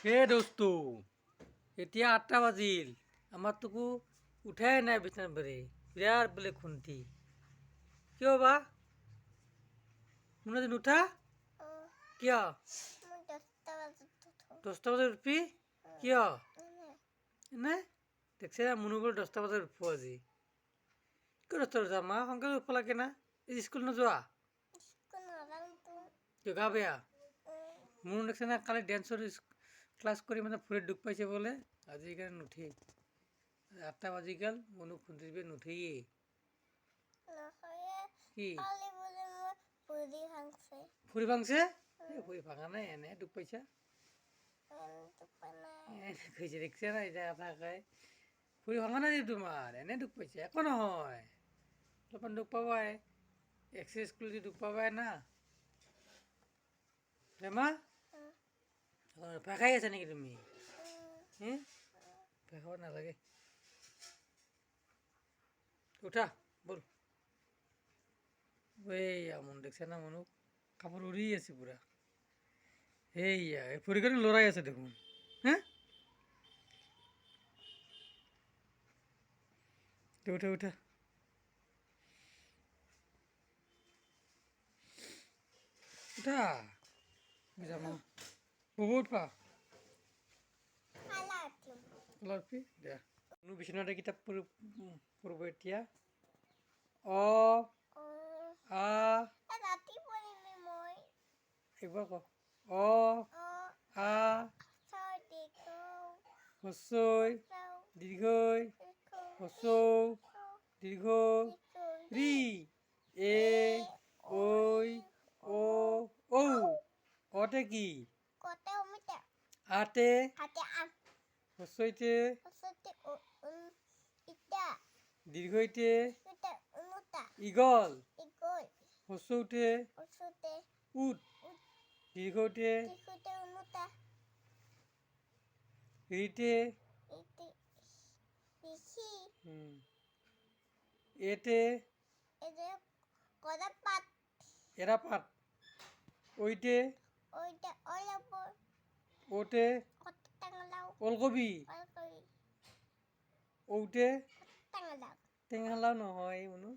হে দোস্ত, এতিয়া ৮টা বাজিল, আমার তোকো উঠাই নাই বিছনার বেড়ে, বিরাট বলে খুন্তি। কিয় বা মনে দিন উঠা কিয়? 10টা বাজাত উঠবি কিয়? এনে দেখছে মনে করে 10টা বাজাত উঠবো আজি। কিয় 10টা বাজা মা সোনকালে উঠব লাগে না? স্কুল নোযোৱা? কিয় গা বেয়া? মনে দেখছে না কালি ডেন্সৰ ক্লাছ কৰি মানে ভৰিত দুখ পাইছে বোলে, আজি সেইকাৰণে নুঠে। ৮টা বাজি গ'ল, মনো খুন্দিবি নুঠেই। কি ভৰি ভাঙছে? ভৰি ভাঙা নাই, এনে দুখ পাইছা। কৈছে দেখছে না এতিয়া কথা কয়, ভৰি ভাঙা নাই তোমাৰ, এনে দুখ পাইছে, একো নহয়, অলপমান দুখ পাবাই, এক্সাৰচাইজ কৰিলে দুখ পাবাই না। বেমা ভয় খাই আছা নেকি তুমি? ভয় খাব নালাগে, উঠা বল। এইয়া মন দেখছে না, মনো কাপোৰ উৰি আছে পুৰা। এইয়া ভৰিখন লৰাই আছে দেখোন। হা উঠা উঠা উঠা, যামা বহুত উঠবা উঠবি দে। কোনো বিচনাতে কিতাপ পঢ়িব এতিয়া। অ আ একবাৰ ক। অ আ হস্ৰই দীৰ্ঘই হস্ৰৌ দীৰ্ঘ ঋ এ ঐ ও ঔ। অতে কি? আতে হস্ৰইতে দীৰ্ঘইতে ঈগল হস্ৰৌতে উট দীৰ্ঘতে ঋতে এতে এৰাপাত ঐতে ওতে ওলকবি ঔতে টেঙালাও নহয় মনো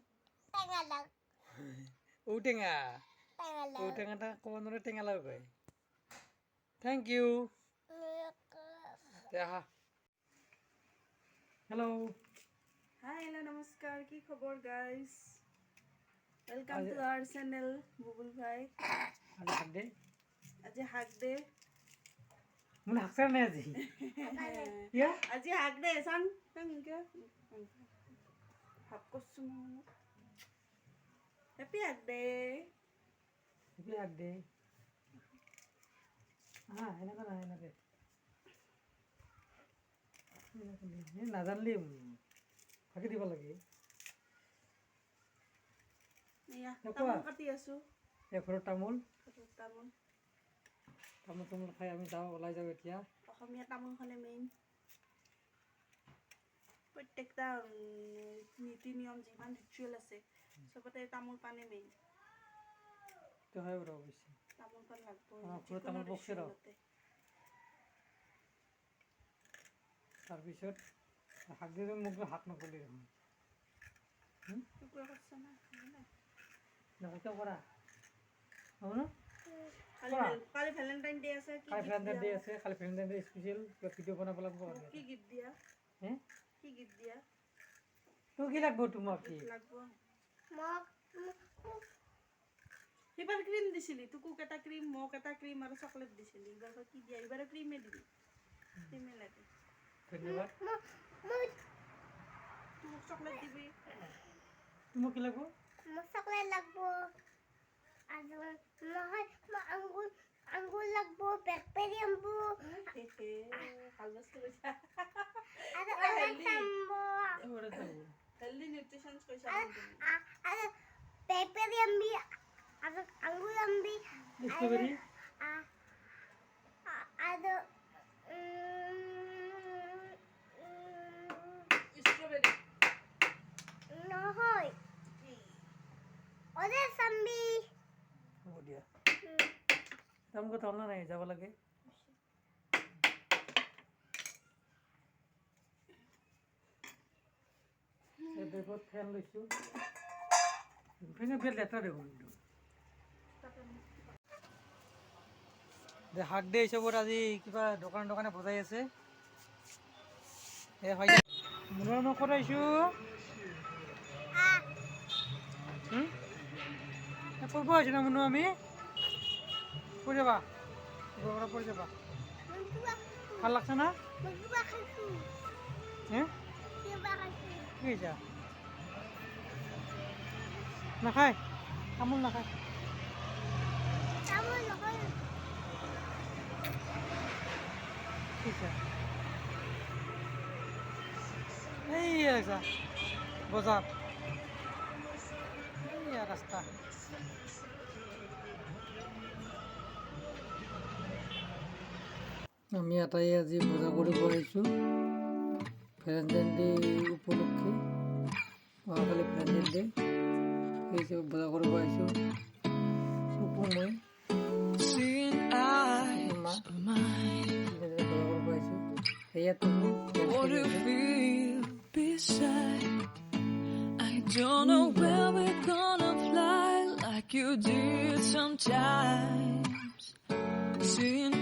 ঔটেঙা। ঔটেঙাটা ক'ব নোৱাৰে, টেঙালাও কয়। Thank you. আহা। হেল্ল' হাই হেল্ল' নমস্কাৰ, কি খবৰ guys? Welcome to our channel Bubul Bhai. আজি হাক দে, মানে হাকছে নাই আজি? আজি হাক দে চান ভাব কৰছো মই হেপী হাক দে। হাক দে এনেকুৱা নহয়, এনেকে নাজানলি ফাঁকি দিব লাগে। এয়া তামোল কাটি আছো, ঘৰত তামোল তামোল তামোল খাই আমি যাওঁ, ওলাই যাওঁ এতিয়া। অসমীয়া তামোলখনে মেইন। প্ৰত্যেকটা নীতি নিয়ম যিমান ৰিচুৱেল আছে চবতে তামোল পানে মেইন। হয় বাৰু অৱশ্যে, তামোল পাণ লাগবই ঘৰত যিকোনো তামোল বকছে ৰ। ৰিচুৱেলতে। তাৰপিছত হাক দিলে মোক হাক নকৰিলি দেখোন। টুকুৰা কৰছা না কিয় কৰা হ'ব ন? কালি ভেলেণ্টাইন ডে আছে, কি কালি গিফ্ট ভেলেণ্টাইন দিয়া? ডে আছে, কালি ভেলেণ্টাইন ডে স্পেচিয়েল ভিডিঅ' বনাব লাগিব। কি গিফ্ট দিয়া? কি গিফ্ট দিয়া? তোৰ কি লাগব? তোমাক কি লাগব? সিবাৰ ক্ৰীম দিছিলি, তোকোক এটা ক্ৰীম, মোক এটা ক্ৰীম আৰু চকলেট দিছিলি। এইবাৰ কি দিয়া? এইবাৰ ক্ৰীমে দিবি, ক্ৰীমে লাগে। ধন্যবাদ। তোক চকলেট দিবি। তোমাক কি লাগব? মোক চকলেট লাগব আৰু নহয় আঙ্গুৰ লাগব, ব্লেকবেৰী আনব ভাল বস্তু কৈছা আৰু অৰেঞ্জ আনব হেল্ডি নিউট্ৰিচন কৈছা আৰু ব্লেকবেৰী আনবি আৰু আঙ্গুৰ আনবি ষ্ট্ৰবেৰী আৰু ষ্ট্ৰবেৰী নহয় অৰেঞ্জ আনবি। হ'ব দিয়া। তাৰমানে কথা হ'ল না নাই, যাব লাগে। ওপৰত ফেন লৈছোঁ। ফেনৰ বিৰাট লেতেৰা দেখোন কিন্তু। হাক ডে হিচাপত আজি কিবা দোকানে বজাই আছে। মুনুৱা মই ক'ত আহিছোঁ? ফুৰিব আহিছোঁ না মুনু আমি? পৰি যাবা পৰি যাবা। ভাল লাগছে না? হে কি কৈছা? নাখায় তামোল নাখায়। এই আছা বজাৰ এইয়া ৰাস্তা। আমি এটাই আজি বজাৰ কৰিব আহিছোঁ ভেলেণ্টাইন ডে উপলক্ষে। অহাকালি ভেলেণ্টাইন ডে সেই হিচাপে বজাৰ কৰিব আহিছোঁ। তোকো মই মা বজাৰ কৰিব আহিছোঁ। সেয়া তোকো Don't know where we're gonna fly like you did sometimes. Seeing